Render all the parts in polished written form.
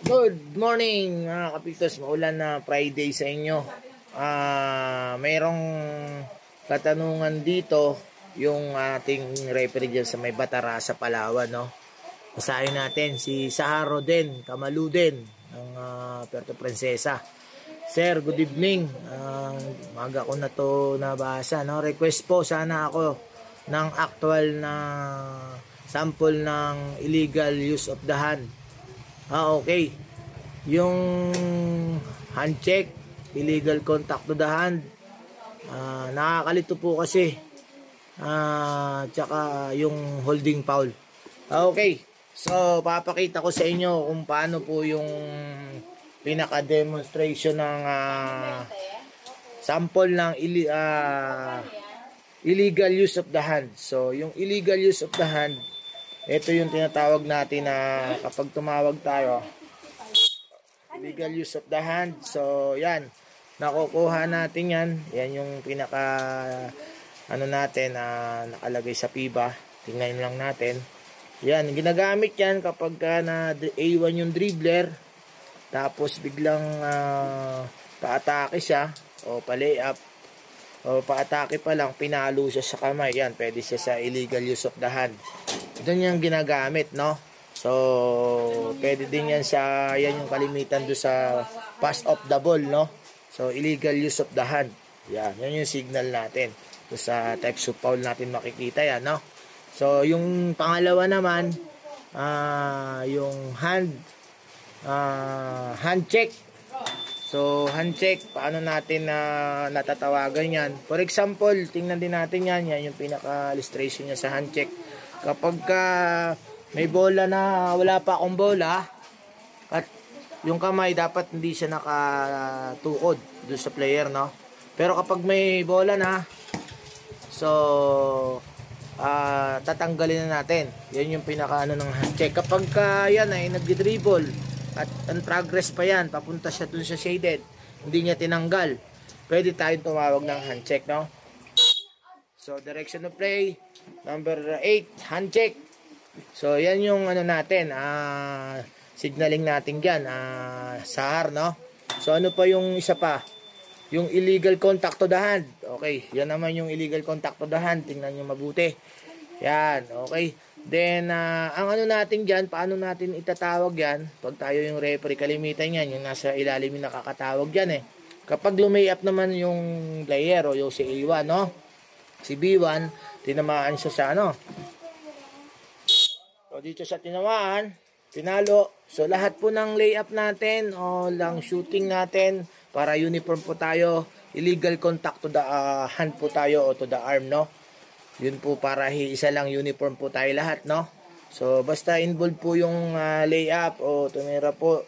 Good morning mga kapitos, maulan na Friday sa inyo. Mayroong katanungan dito yung ating referee dyan sa may Batarasa, Palawan, no? Basahin natin si Saharo din, Kamaluden ng Puerto Princesa. Sir, good evening. Maga ko na to nabasa, no? Request po sana ako ng actual na sample ng illegal use of the hand. Okay. Yung hand check, illegal contact to the hand, nakakalito po kasi. Tsaka yung holding foul. Okay. So, papakita ko sa inyo kung paano po yung pinaka-demonstration ng sample ng illegal use of the hand. So, yung illegal use of the hand, ito yung tinatawag natin na kapag tumawag tayo, illegal use of the hand. So, yan. Nakukuha natin yan. Yan yung pinaka, natin, nakalagay sa PIBA. Tingnan lang natin. Yan. Ginagamit yan kapag na A1 yung dribbler. Tapos, biglang paatake siya. O pa-layup. O paatake pa lang, pinalo siya sa kamay. Yan. Pwede siya sa illegal use of the hand. Ito yung ginagamit, no? So, pwede din yan sa, yan yung kalimitan do sa pass off the ball, no? So, illegal use of the hand. Yan, yan yung signal natin. So, sa types of foul natin makikita yan, no? So, yung pangalawa naman, yung hand check. So, hand check, paano natin natatawagan yan? For example, tingnan din natin yan. Yan yung pinaka-illustration niya sa hand check. Kapag may bola na wala pa akong bola at yung kamay dapat hindi siya nakatuod doon sa player, no? Pero kapag may bola na, so tatanggalin na natin. Yan yung pinaka ng hand check. Kapag yan ay nagdi-dribble at ang progress pa yan, papunta siya doon sa shaded, hindi niya tinanggal, pwede tayong tumawag ng hand check, no? So, direction of play, number 8, hand check. So, yan yung natin, signaling natin dyan, Sahar, no? So, ano pa yung isa pa? Yung illegal contact to the hand. Okay, yan naman yung illegal contact to the hand. Tingnan nyo mabuti. Yan, okay. Then, ang natin dyan, paano natin itatawag yan? Pag tayo yung referee, kalimitan yan, yung nasa ilalim yung nakakatawag dyan, eh. Kapag lumay-up naman yung player o yung si A1, no? Si B1, tinamaan siya sa So, dito siya tinamaan, pinalo. So, lahat po ng layup natin o lang shooting natin para uniform po tayo. Illegal contact to the hand po tayo o to the arm, no? Yun po para isa lang uniform po tayo lahat, no? So, basta involved po yung layup o tumira po,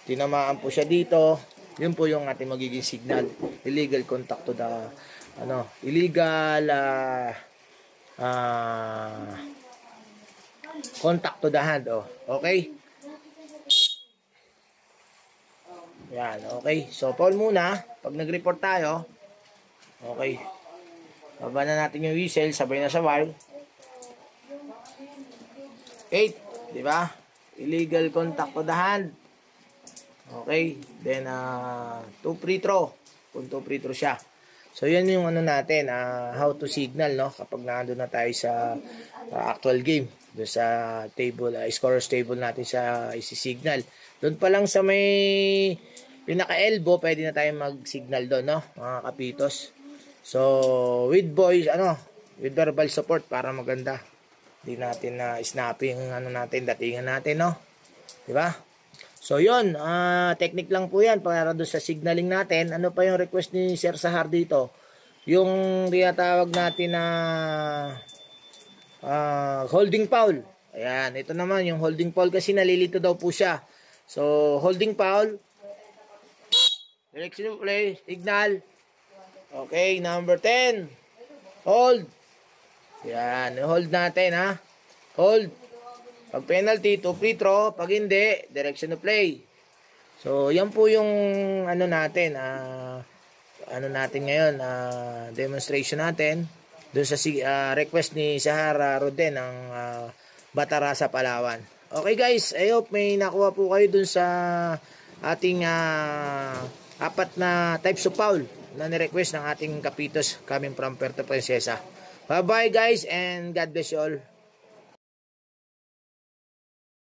tinamaan po siya dito. Yun po yung ating magiging signal. Illegal contact to the illegal contact to the hand, okay? Yan, okay. So, Paul muna, pag nag-report tayo, okay. Baba na natin yung whistle, sabay na sa wire. 8, di ba? Illegal contact to the hand. Okay, then 2 free throw. Kung 2 free throw siya. So, yan yung natin, how to signal, no? Kapag nandun na tayo sa actual game. Doon sa table, scorer's table natin sa isi-signal. Doon pa lang sa may pinaka-elbow, pwede na tayo mag-signal doon, no? Mga kapitos. So, with voice, with verbal support para maganda. Hindi natin snapping, natin, datingan natin, no? Diba? So, yun, technique lang po yan para doon sa signaling natin. Ano pa yung request ni Sir Sahar dito? Yung tinatawag natin na holding foul. Ayan, ito naman yung holding foul kasi nalilito daw po siya. So, holding foul. Direction of play, signal. Okay, number 10. Hold. Ayan, hold natin, ha? Hold. Pag penalty, 2 free throw. Pag hindi, direction of play. So, yan po yung natin, natin ngayon, demonstration natin doon sa request ni Sahara Roden ng Batarasa, Palawan. Okay guys, I hope may nakuha po kayo dun sa ating apat na types of foul na ni-request ng ating kapitos coming from Puerto Princesa. Bye bye guys and God bless you all.